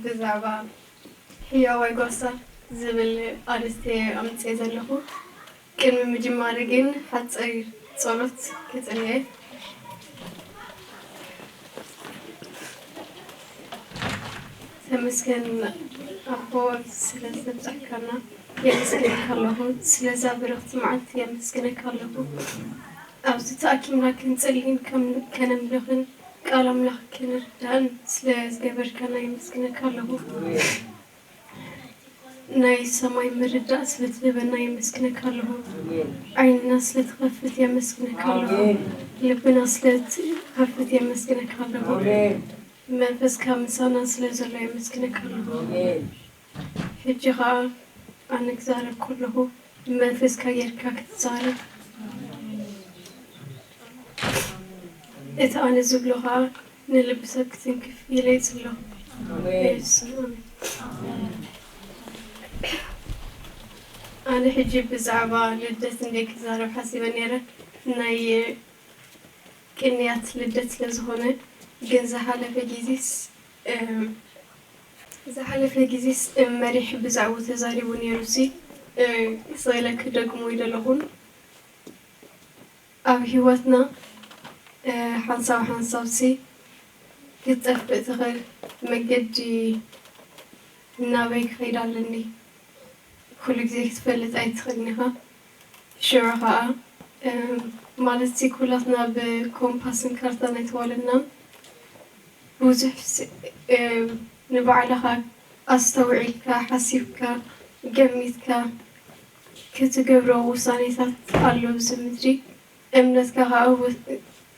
ብዛዕባ ሕያዋይ ጓሳ ዝብል ኣርእስቲ ኣምፂአ ዘለኹ ቅድሚ ምጅማር ግን ሓፂር ጸሎት ክጽልየ ተመስገን ኣቦ ስለዘብጻሕካና የመስግነካ ኣለኹ ስለዛ ብረኽቲ መዓልቲ የመስግነካ ኣለኹ ኣብዚ ተኣኪብና ክንጸልይን ከነምልኽን ቃል ኣምላኽ ክንርዳእን ስለዝገበርካና የመስግነካ ኣለኹ ናይ ሰማይ ምርዳእ ስለትህበና የመስግነካ ኣለኹ ዓይንና ስለትኸፍት የመስግነካ ኣለኹ ልብና ስለትኸፍት የመስግነካ ኣለኹ መንፈስካ ምሳና ስለዘሎ የመስግነካ ኣለኹ ሕጂ ኸዓ ኣነ ክዛረብ ከለኹ መንፈስካ ጌርካ ክትዛረብ እቲ ኣነ ዝብሎ ኸዓ ንልቢ ሰብ ክትንክፍ ኢለይ ዘሎ ኣነ ሕጂ ብዛዕባ ልደት እንደይ ክዛረብ ሓሲበ ነይረ ናይ ቅንያት ልደት ስለዝኾነ ግን ዝሓለፈ ጊዜስ መሪሕ ብዛዕባ ተዛሪቡ ነይሩሲ ስለ ክደግሞ ይደለኹን ኣብ ህይወትና ሓንሳብሲ ክትጠፍእ ትኽእል መገዲ ናበይ ክኸይድ ኣለኒ ኩሉ ግዜ ክትፈልጥ ኣይትኽእልን ኢኻ ሽዑ ኸዓ ማለት ኩላትና ብኮምፓስን ካርታን ኣይተዋለድናን ብዙሕ ንባዕልኻ ኣስተውዒልካ ሓሲብካ ገሚትካ ክትገብሮ ውሳኔታት ኣሎ ብዚ ምድሪ እምነትካ ኸዓ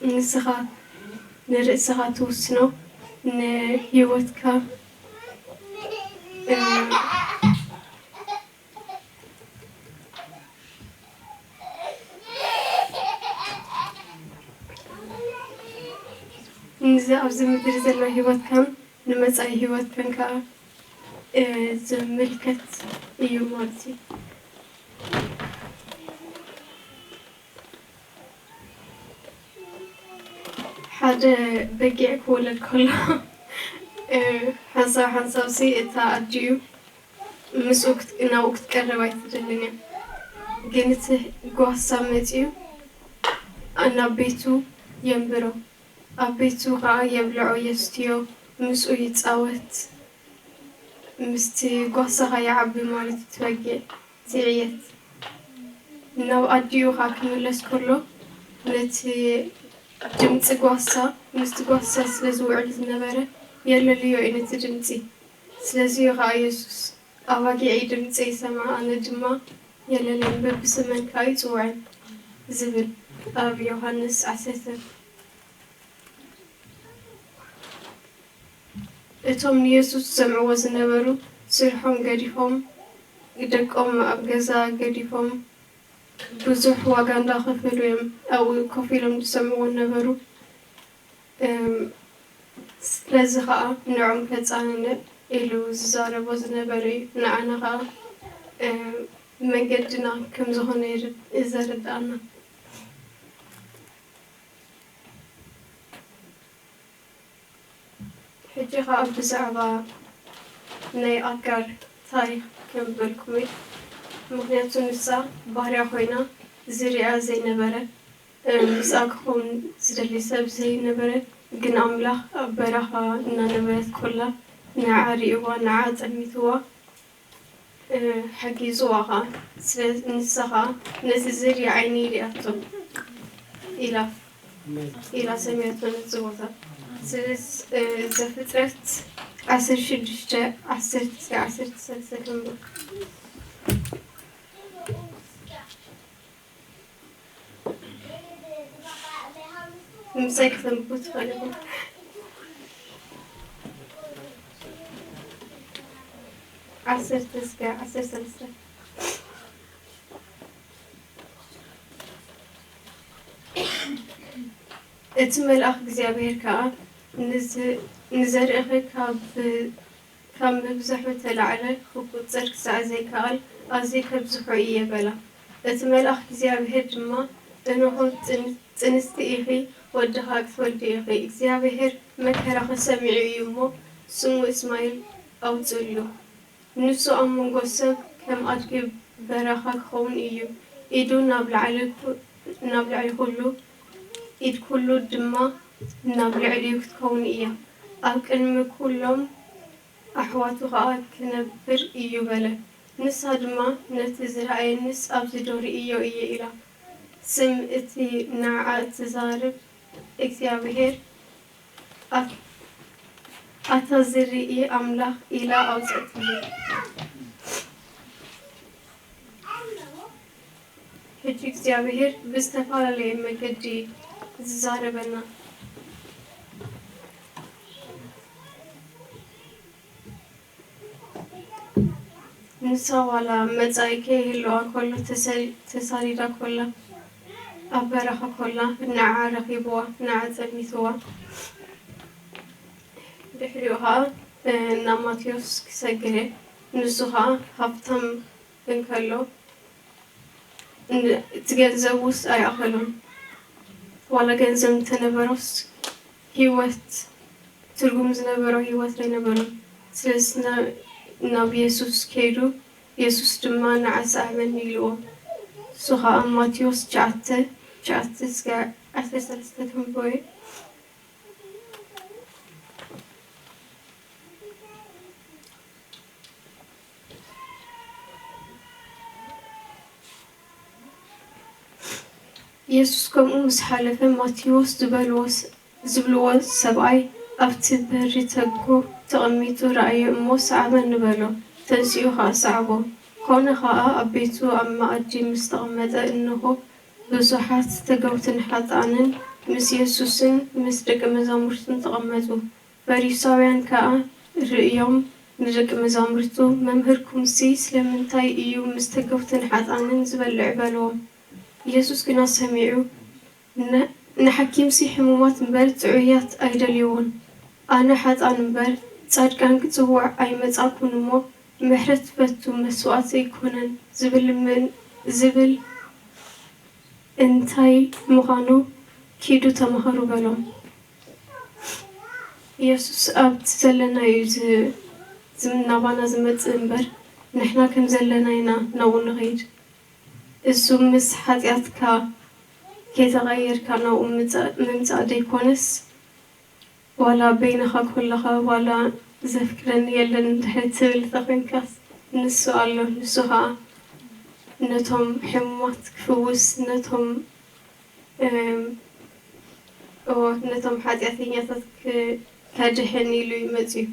ንስኻ ንርእስኻ ትውስኖ ንሂወትካ ንዚ ኣብዚ ምድሪ ዘሎ ሂወትካን ንመጻኢ ሂወትካን ከዓ ዝምልከት እዩ ማለት እዩ ሓደ በጊዕ ክውለድ ከሎ ሓንሳብሲ እታ ኣድዩ ምስኡ ናብኡ ክትቀርብ ኣይትደልን እያ ግን እቲ ጓሳ መፂኡ ናብ ቤቱ የንብሮ ኣብ ቤቱ ከዓ የብልዖ የስትዮ ምስኡ ይፃወት ምስቲ ጓሳኻ ይዓቢ ማለት ትበጊዕ ትዕየት ናብ ኣድዩ ከዓ ክምለስ ከሎ ነቲ ድምፂ ጓሳ ምስቲ ጓሳ ስለ ዝውዕል ዝነበረ የለልዮ እዩ ነቲ ድምፂ ስለዚ ከዓ ኢየሱስ ኣባጊዐይ ድምፂ ይሰምዓ ኣነ ድማ የለለይን በብስመንካ ይፅውዐን ዝብል ኣብ ዮሃንስ 10 እቶም ንኢየሱስ ሰምዕዎ ዝነበሩ ስርሖም ገዲፎም ደቆም ኣብ ገዛ ገዲፎም ብዙሕ ዋጋ እንዳኸፈሉ እዮም ኣብኡ ኮፍ ኢሎም ዝሰምዕዎ ነበሩ ስለዚ ከዓ ንዖም ከፃንዕ ኢሉ ዝዛረቦ ዝነበረ እዩ ንዓና ከዓ መንገድና ከም ዝኾነ ዘርድኣና ሕጂ ከዓ ብዛዕባ ናይ ኣጋር ታሪክ ከንብበልኩም እየ ምክንያቱ ንሳ ባህርያ ኮይና ዝርያ ዘይነበረ ምስኣ ክኸውን ዝደሊ ሰብ ዘይነበረ ግን ኣምላኽ ኣብ በረኻ እናነበረት ኮላ ንዓ ሪእዋ ንዓ ጠሚትዋ ሓጊዝዋ ከዓ ንሳ ከዓ ነቲ ዝርያ ዓይኒ ሪኣቶ ኢላ ሰሚያቶ ነዚ ቦታ ዘፍጥረት 16:10-13 ከንብብ ምሳይ ክተንብቡ ትፈልጉ 10-13 እቲ መልኣኽ እግዚኣብሔር ከዓ ንዘርእኺ ካብ ምብዛሕ ተላዕለ ክቁፀር ክሳዕ ዘይከኣል ኣዝዩ ከብዝሖ እየ በላ እቲ መልኣኽ እግዚኣብሔር ድማ እንሆ ፅንስቲ ኢኺ ወድኻ ክትወልዲ ኢኺ እግዚኣብሔር መከራኺ ሰሚዑ እዩ እሞ ስሙ እስማኤል ኣውፅእሉ ንሱ ኣብ መንጎ ሰብ ከም ኣድጊ በረኻ ክኸውን እዩ ኢዱ ናብ ላዕሊ ኩሉ ኢድ ኩሉ ድማ ናብ ልዕሊኡ ክትከውን እያ ኣብ ቅድሚ ኩሎም ኣሕዋቱ ከዓ ክነብር እዩ በለ ንሳ ድማ ነቲ ዝረኣየንስ ኣብዚ ዶ ርእዮ እየ ኢላ ስም እቲ ንዓዓ እትዛርብ እግዚኣብሔር ኣታ ዝርኢ ኣምላኽ ኢላ ኣውፅእትሉ ሕጂ እግዚኣብሔር ብዝተፈላለየ መንገዲ ዝዛረበና ንሳ ዋላ መጻኢ ከይህልዋ ከሎ ተሰሪዳ ኮላ ኣብ በረኻ ኮላ ንዓ ረኺብዋ ንዓ ፀሚትዋ ድሕሪኡ ከዓ ናብ ማቴዎስ ክሰግር ንሱ ከዓ ሃብታም እንከሎ እቲ ገንዘብ ውስጥ ኣይኣኸሎም ዋላ ገንዘብ እንተነበሮስ ሂወት ትርጉም ዝነበሮ ሂወት ኣይነበሮም ስለዚ ናብ ኢየሱስ ከይዱ ኢየሱስ ድማ ንዓሳ ኣመን ኢልዎ እሱ ከዓ ማቴዎስ 9:13 ተንብቦ ኢየሱስ ከምኡ ምስ ሓለፈ ማቴዎስ ዝብልዎ ሰብኣይ ኣብቲ በሪ ተቐሚጡ ረኣየ እሞ ሰዕበ ንበሎ ተንሲኡ ከዓ ሰዕቦ ኮነ ከዓ ኣብ ቤቱ ኣብ ማኣዲ ምስ ተቐመጠ እንሆ ብዙሓት ተገውትን ሓጣንን ምስ ኢየሱስን ምስ ደቂ መዛሙርቱን ተቐመጡ ፈሪሳውያን ከዓ ርእዮም ንደቂ መዛሙርቱ መምህርኩምሲ ስለምንታይ እዩ ምስ ተገውትን ሓጣንን ዝበልዕ በልዎም ኢየሱስ ግና ሰሚዑ ንሓኪምሲ ሕሙማት እምበር ጥዑያት ኣይደልይዎን ኣነ ሓጣን እምበር ጻድቃን ክጽዋዕ ኣይመጻኩን እሞ ምሕረት ፈቱ መስዋዕቲ ኣይኮነን ዝብል እንታይ ምዃኑ ኪዱ ተማሃሩ በሎም ኢየሱስ ኣብቲ ዘለና እዩ ናባና ዝመጽእ እምበር ንሕና ከም ዘለና ኢና ናብኡ ንኸይድ እሱ ምስ ሓጢኣትካ ከይተቐየርካ ናብኡ ምምጻእ ደይኮነስ ዋላ በይንኻ ኩለኻ ዋላ ዘፍቅረኒ የለን እንድሕር ትብል ተኾይንካስ ንሱ ኣሎ ንሱ ከዓ ነቶም ሕሙማት ክፍውስ ነቶም ሓጢኣተኛታት ከድሕን ኢሉ ይመጽ እዩ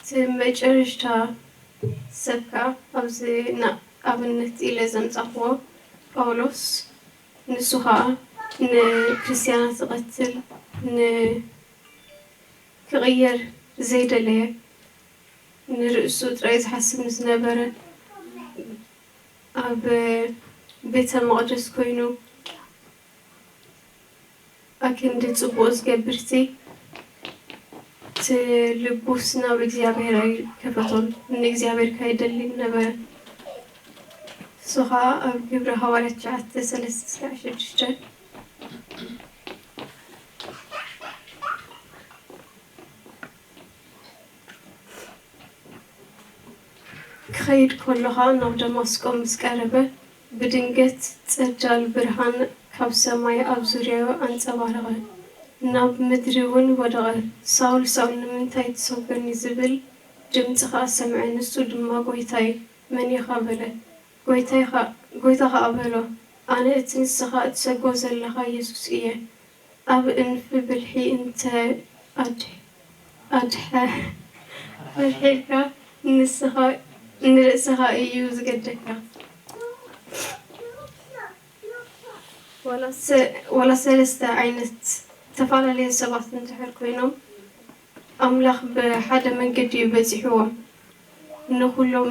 እቲ መጨረሻ ሰብ ከዓ ኣብዚ ኣብነት ኢለ ዘምጻኽዎ ጳውሎስ ንሱ ከዓ ንክርስቲያናት ዝቐትል ክቕየር ዘይደለየ ንርእሱ ጥራይ ዝሓስብ ዝነበረ ኣብ ቤተ መቕደስ ኮይኑ ኣክንዲ ጽቡቕ ዝገብርቲ ልቡስ ናብ እግዚኣብሔር ኣይከፈቶን ንእግዚኣብሔር ካይደሊ ነበረ እሱ ከዓ ኣብ ግብረ ሃዋርያት 9:3-6 ክኸይድ ከለኻ ናብ ደማስቆ ምስ ቀረበ ብድንገት ጸዳል ብርሃን ካብ ሰማይ ኣብ ዙርያኡ ኣንጸባረቐ ናብ ምድሪ እውን ወደቐ ሳውል ሳውል ንምንታይ ትሰግረኒ ዝብል ድምፂ ከዓ ሰምዐ ንሱ ድማ ጎይታይ መን ኢኻ በለ ጎይታ ከዓ በሎ ኣነ እቲ ንስኻ እትሰግሮ ዘለኻ ኢየሱስ እየ ኣብ እንፊ ብልሒ እንተ ኣድሕልካ ንርእስኻ እዩ ዝገደካ ዋላ ሰለስተ ዓይነት ተፈላለየ ሰባት እንድሕር ኮይኖም ኣምላኽ ብሓደ መንገዲ እዩ በፂሕዎም ንኹሎም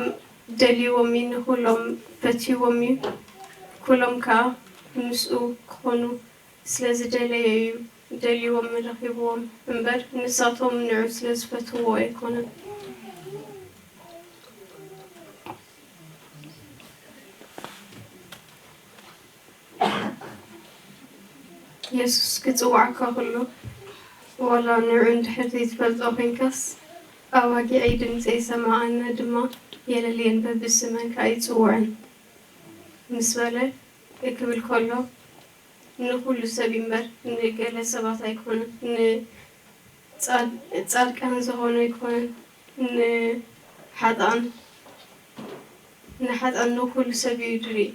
ደልይዎም እዩ ንኹሎም ፈትይዎም እዩ ኩሎም ከዓ ምስኡ ክኾኑ ስለ ዝደለየ እዩ ደልይዎም ረኺብዎም እምበር ንሳቶም ንዑ ስለ ዝፈትዎ ኣይኮነን يسوس كتوعك كله ولا نعند حرتي تفلت أخنكس أواجي عيدن زي سماعنا دما يللين ببسمن كاي توعن مسبلة يكبل كله نقول سبيمبر نقول سبعة يكون تصال كان زهون يكون حد أن نقول سبيدري